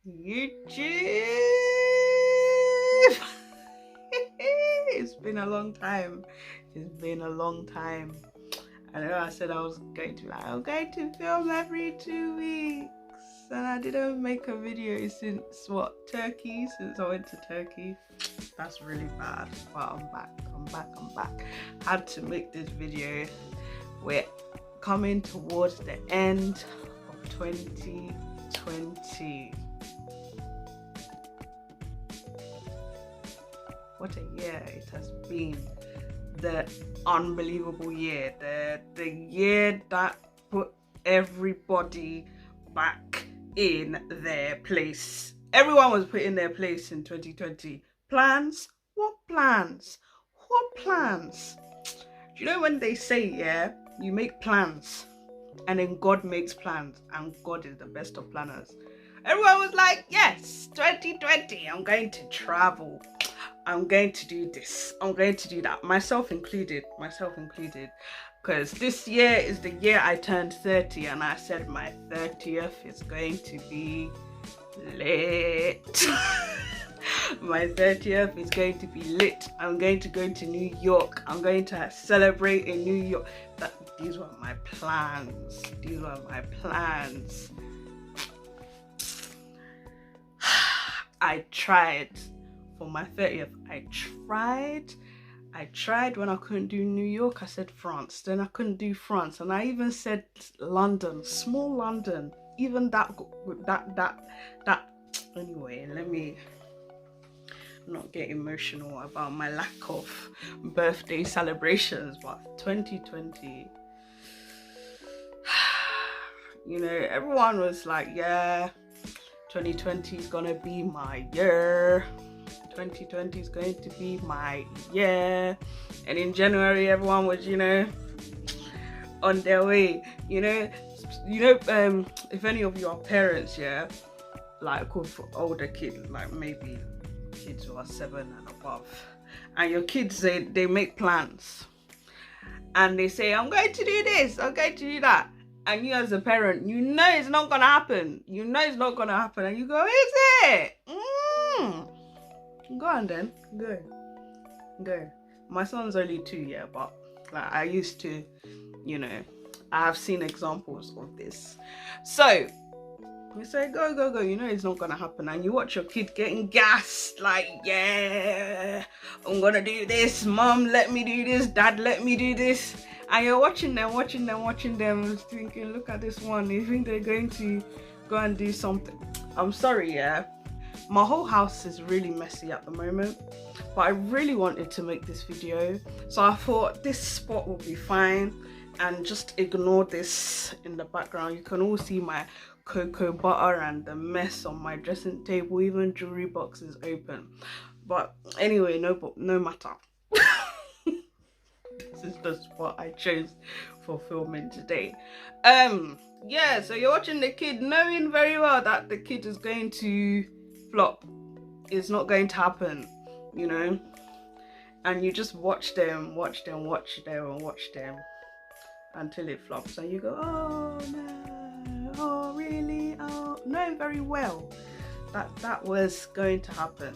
YouTube. It's been a long time. It's been a long time. I know I said I was going to I'm going to film every 2 weeks, and I didn't make a video since Turkey, since I went to Turkey. That's really bad, but I'm back. I had to make this video. We're coming towards the end of 2020. What a year it has been. The unbelievable year, the year that put everybody back in their place. Everyone was put in their place in 2020. Plans? What plans? What plans? Do you know when they say, yeah, you make plans and then God makes plans, and God is the best of planners? Everyone was like, yes, 2020, I'm going to travel. I'm going to do this, I'm going to do that, myself included, because this year is the year I turned 30, and I said my 30th is going to be lit. My 30th is going to be lit. I'm going to go to New York. I'm going to celebrate in New York. These were my plans. I tried. For my 30th, I tried. When I couldn't do New York, I said France. Then I couldn't do France, and I even said London, small London. Even that. Anyway, let me not get emotional about my lack of birthday celebrations. But 2020, you know, everyone was like, yeah, 2020 is gonna be my year. 2020 is going to be my year. And in January, everyone was, you know, on their way. You know, if any of you are parents, yeah, like with older kids, like maybe kids who are 7 and above, and your kids they make plans, and they say, I'm going to do this, I'm going to do that, and you as a parent, you know it's not gonna happen. And you go, is it? Go on then, go. My son's only 2 years, but like, I used to, you know, I have seen examples of this. So you say, go, you know it's not gonna happen, and you watch your kid getting gassed, like, yeah, I'm gonna do this, mom, let me do this, dad, let me do this, and you're watching them, thinking, look at this one, you think they're going to go and do something. I'm sorry, yeah, my whole house is really messy at the moment, but I really wanted to make this video, so I thought this spot will be fine, and just ignore this in the background. You can all see my cocoa butter and the mess on my dressing table, even jewelry box is open, but anyway, no matter. This is the spot I chose for filming today. Yeah, so you're watching the kid, knowing very well that the kid is going to flop. It's not going to happen, you know, and you just watch them until it flops, and you go, oh no, oh really, oh, knowing very well that was going to happen.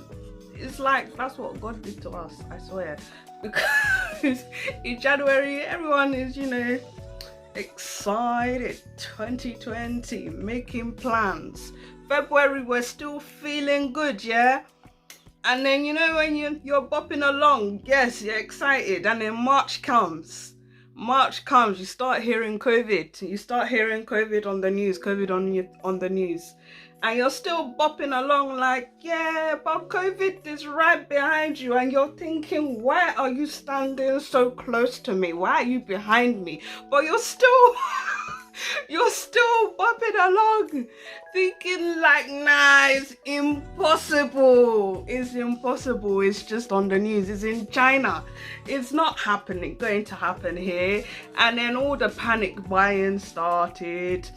It's like, that's what God did to us, I swear, because in January everyone is, you know, excited, 2020, making plans. February, we're still feeling good, yeah, and then, you know, when you're bopping along, yes, you're excited, and then March comes, you start hearing COVID on the news, and you're still bopping along like, yeah, but COVID is right behind you, and you're thinking, why are you standing so close to me? Why are you behind me? But you're still bopping along, thinking like, nah, it's impossible, it's just on the news, it's in China, it's not going to happen here. And then all the panic buying started,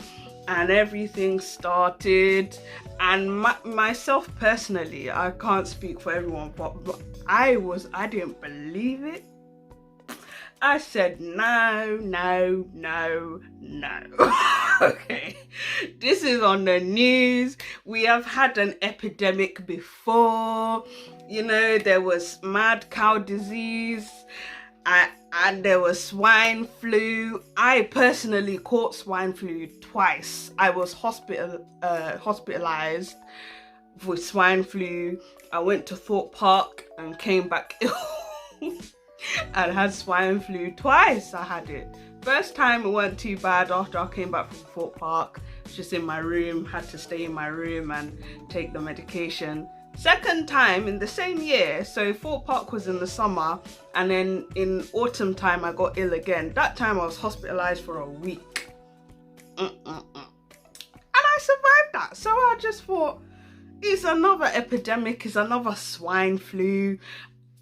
and everything started, and myself personally, I can't speak for everyone, but I didn't believe it. I said, no. Okay, this is on the news. We have had an epidemic before. You know, there was mad cow disease, and there was swine flu. I personally caught swine flu twice. I was hospitalized with swine flu. I went to Thorpe Park and came back ill and had swine flu twice. I had it. First time it wasn't too bad. After I came back from Thorpe Park, just in my room, had to stay in my room and take the medication. Second time in the same year, so Thorpe Park was in the summer, and then in autumn time I got ill again. That time I was hospitalized for a week. And I survived that. So I just thought, it's another epidemic, it's another swine flu.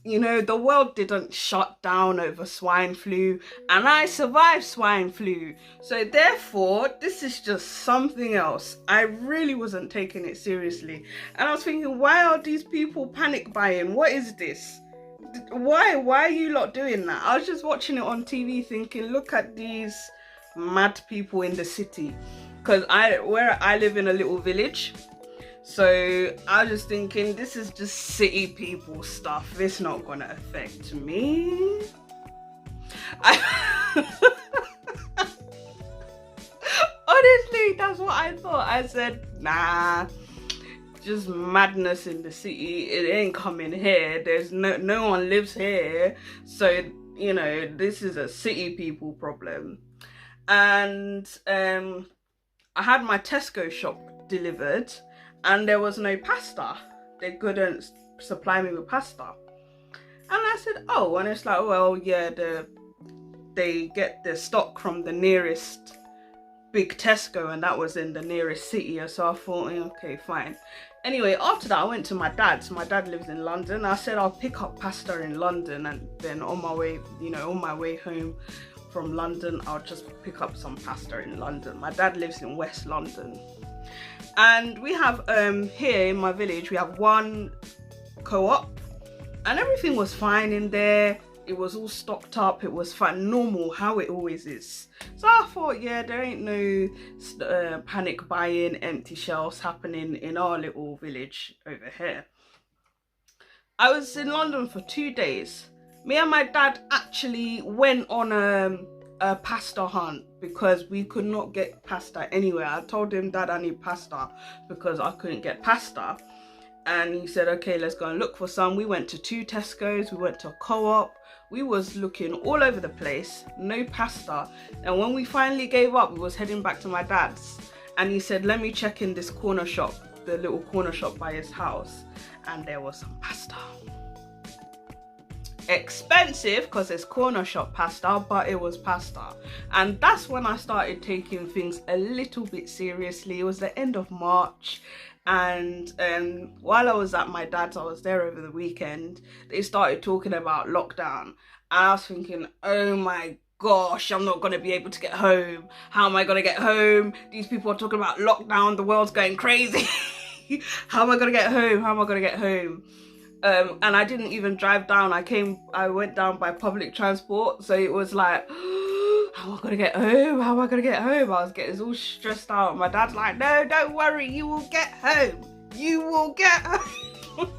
You know, the world didn't shut down over swine flu, and I survived swine flu. So therefore, this is just something else. I really wasn't taking it seriously. And I was thinking, why are these people panic buying? What is this? Why are you lot doing that? I was just watching it on TV thinking, look at these mad people in the city. Because where I live in a little village. So I was just thinking, this is just city people stuff. It's not gonna affect me. Honestly, that's what I thought. I said, nah, just madness in the city. It ain't coming here. There's no one lives here. So, you know, this is a city people problem. And I had my Tesco shop delivered, and there was no pasta. They couldn't supply me with pasta. And I said, oh, and it's like, well, yeah, they get the stock from the nearest big Tesco, and that was in the nearest city. So I thought, okay, fine. Anyway, after that, I went to my dad's. My dad lives in London. I said, I'll pick up pasta in London, and then on my way, on my way home from London, I'll just pick up some pasta in London. My dad lives in West London. And we have here in my village, we have one co-op, and everything was fine in there. It was all stocked up. It was fine, normal, how it always is. So I thought, yeah, there ain't no panic buying, empty shelves happening in our little village over here. I was in London for 2 days. Me and my dad actually went on a pasta hunt because we could not get pasta anywhere. I told him, Dad, I need pasta, because I couldn't get pasta. And he said, okay, let's go and look for some. We went to 2 Tesco's, we went to a co-op. We was looking all over the place, no pasta. And when we finally gave up, we was heading back to my dad's. And he said, let me check in this corner shop, the little corner shop by his house. And there was some pasta. Expensive because it's corner shop pasta, but it was pasta. And that's when I started taking things a little bit seriously. It was the end of March, and while I was at my dad's, I was there over the weekend, they started talking about lockdown, and I was thinking, oh my gosh, I'm not gonna be able to get home. How am I gonna get home? These people are talking about lockdown, the world's going crazy. How am I gonna get home? How am I gonna get home? And I didn't even drive down. I went down by public transport. So it was like, how am I gonna get home? How am I gonna get home? I was getting all stressed out. My dad's like, no, don't worry, you will get home. You will get home.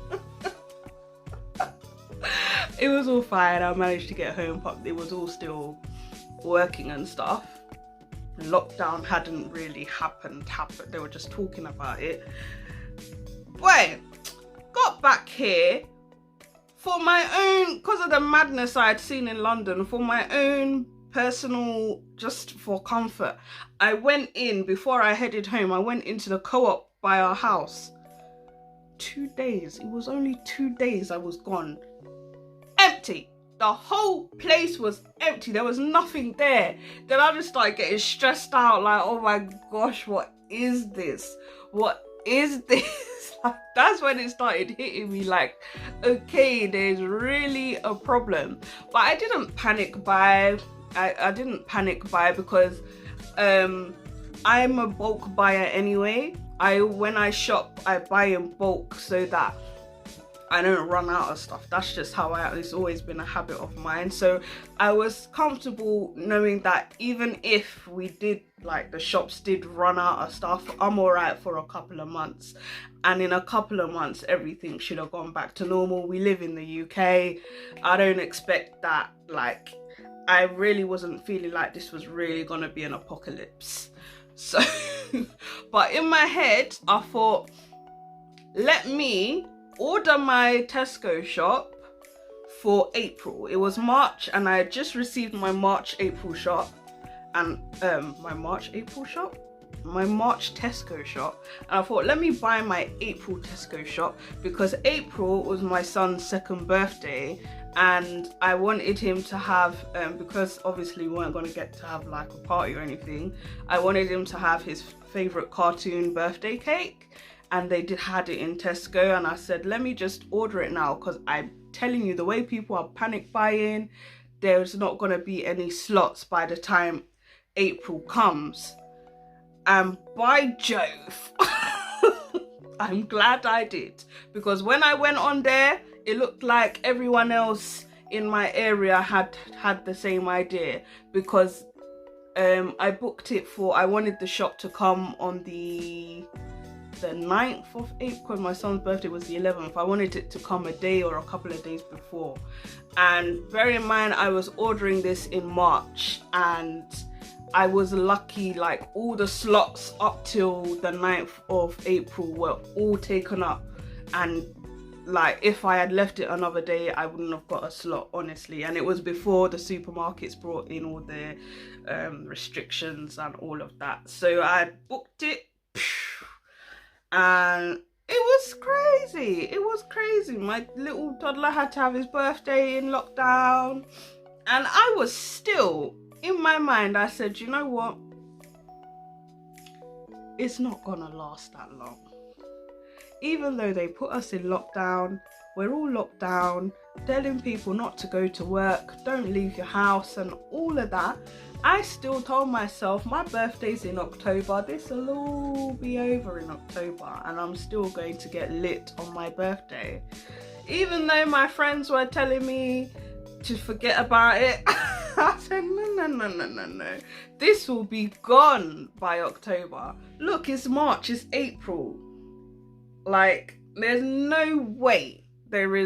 It was all fine. I managed to get home, but it was all still working and stuff. Lockdown hadn't really happened. They were just talking about it. Wait. Got back here for my own, because of the madness I had seen in London, for my own personal, just for comfort. I went in, before I headed home, I went into the co-op by our house. 2 days, it was only 2 days I was gone. Empty. The whole place was empty. There was nothing there. Then I just started getting stressed out, like, oh my gosh, what is this? What is this? That's when it started hitting me, like, okay, there's really a problem. But I didn't panic buy. I didn't panic buy because I'm a bulk buyer anyway. When I shop, I buy in bulk so that I don't run out of stuff. That's just how it's always been a habit of mine. So I was comfortable knowing that even if we did, like, the shops did run out of stuff, I'm all right for a couple of months. And in a couple of months, everything should have gone back to normal. We live in the UK. I don't expect that. Like, I really wasn't feeling like this was really going to be an apocalypse. So, but in my head, I thought, let me order my Tesco shop for April. It was March and I had just received my March Tesco shop, and I thought, let me buy my April Tesco shop, because April was my son's second birthday and I wanted him to have, because obviously we weren't going to get to have like a party or anything, I wanted him to have his favourite cartoon birthday cake. And they had it in Tesco, and I said, let me just order it now, because I'm telling you, the way people are panic buying, there's not going to be any slots by the time April comes. And by Jove, I'm glad I did, because when I went on there, it looked like everyone else in my area had the same idea, because I booked it for, I wanted the shop to come on the 9th of April. My son's birthday was the 11th. I wanted it to come a day or a couple of days before. And bear in mind, I was ordering this in March, and I was lucky, like, all the slots up till the 9th of April were all taken up. And like, if I had left it another day, I wouldn't have got a slot, honestly. And it was before the supermarkets brought in all the restrictions and all of that. So I booked it, and it was crazy. My little toddler had to have his birthday in lockdown, and I was still, in my mind, I said, you know what, it's not gonna last that long. Even though they put us in lockdown, we're all locked down, telling people not to go to work, don't leave your house and all of that, I still told myself, my birthday's in October, this will all be over in October, and I'm still going to get lit on my birthday. Even though my friends were telling me to forget about it, I said, no. This will be gone by October. Look, it's March, it's April. Like, there is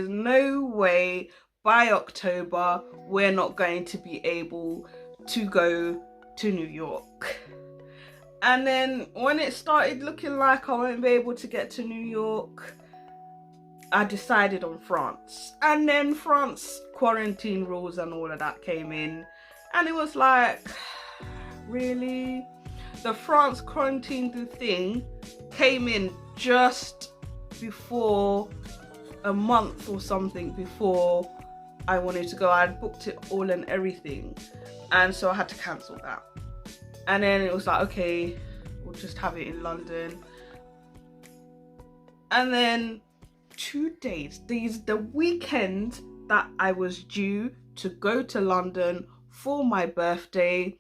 no way by October we're not going to be able to go to New York. And then when it started looking like I won't be able to get to New York, I decided on France. And then France quarantine rules and all of that came in, and it was like, really? The France quarantine thing came in just before, a month or something before I wanted to go. I had booked it all and everything, and so I had to cancel that. And then it was like, okay, we'll just have it in London. And then 2 days, the weekend that I was due to go to London for my birthday,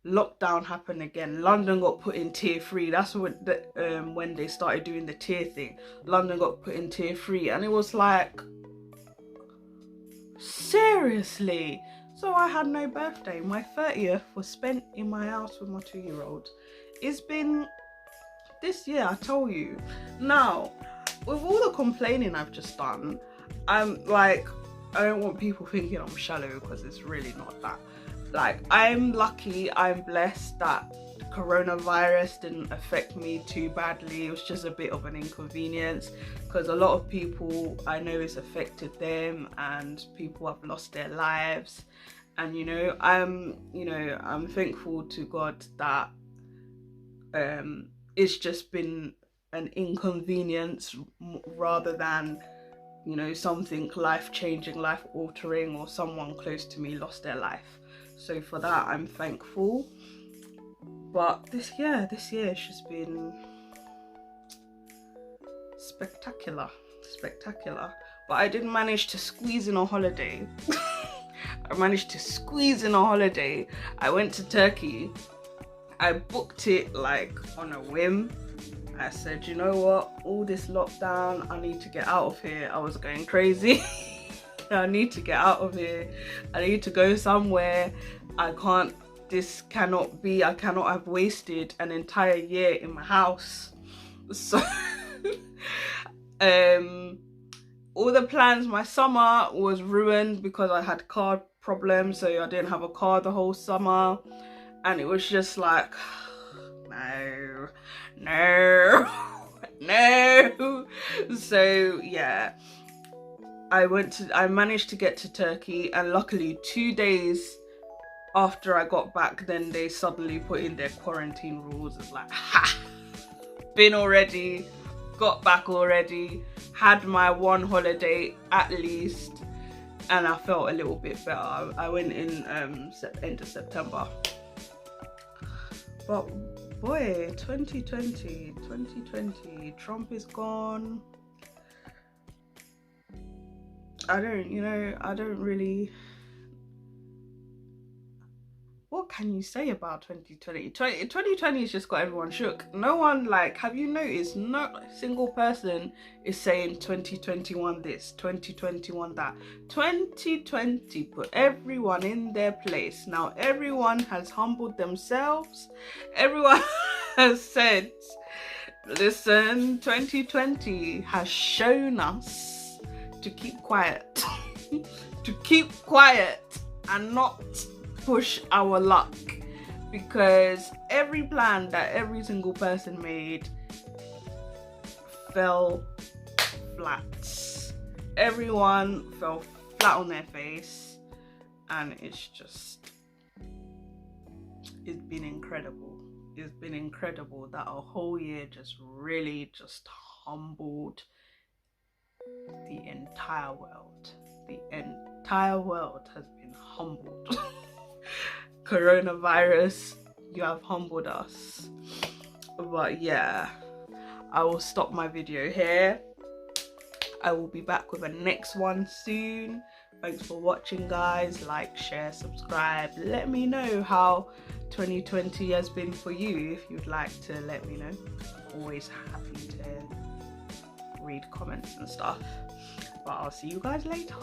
lockdown happened again. London got put in tier 3. That's when they started doing the tier thing. London got put in tier 3, and it was like, seriously? So I had no birthday. My 30th was spent in my house with my 2-year-old. It's been this year, I told you. Now, with all the complaining I've just done, I'm like, I don't want people thinking I'm shallow, because it's really not that. Like, I'm lucky, I'm blessed that coronavirus didn't affect me too badly. It was just a bit of an inconvenience, because a lot of people I know it's affected them, and people have lost their lives. And I'm thankful to God that it's just been an inconvenience rather than, something life-changing, life-altering, or someone close to me lost their life. So for that, I'm thankful. But this year has just been spectacular. But I did manage to squeeze in a holiday. I went to Turkey. I booked it like on a whim. I said, you know what, all this lockdown, I need to get out of here. I was going crazy. I need to get out of here. I need to go somewhere. This cannot be, I cannot have wasted an entire year in my house. So all the plans, my summer was ruined because I had car problems, so I didn't have a car the whole summer, and it was just like, no. So yeah, I managed to get to Turkey, and luckily 2 days after I got back, then they suddenly put in their quarantine rules. It's like, ha, been already, got back already, had my one holiday at least, and I felt a little bit better. I went in end of September. But boy, 2020, Trump is gone. I don't really, what can you say about 2020? 2020 has just got everyone shook. No one, like, have you noticed, no single person is saying 2021 this, 2021 that. 2020 put everyone in their place. Now everyone has humbled themselves. Everyone has said, listen, 2020 has shown us to keep quiet. To keep quiet and not push our luck, because every plan that every single person made fell flat. Everyone fell flat on their face, and it's been incredible. It's been incredible that a whole year just really just humbled the entire world. The entire world has been humbled. Coronavirus, you have humbled us. But yeah, I will stop my video here. I will be back with a next one soon. Thanks for watching, guys. Like, share, subscribe. Let me know how 2020 has been for you, if you'd like to let me know. Always happy to read comments and stuff. But I'll see you guys later.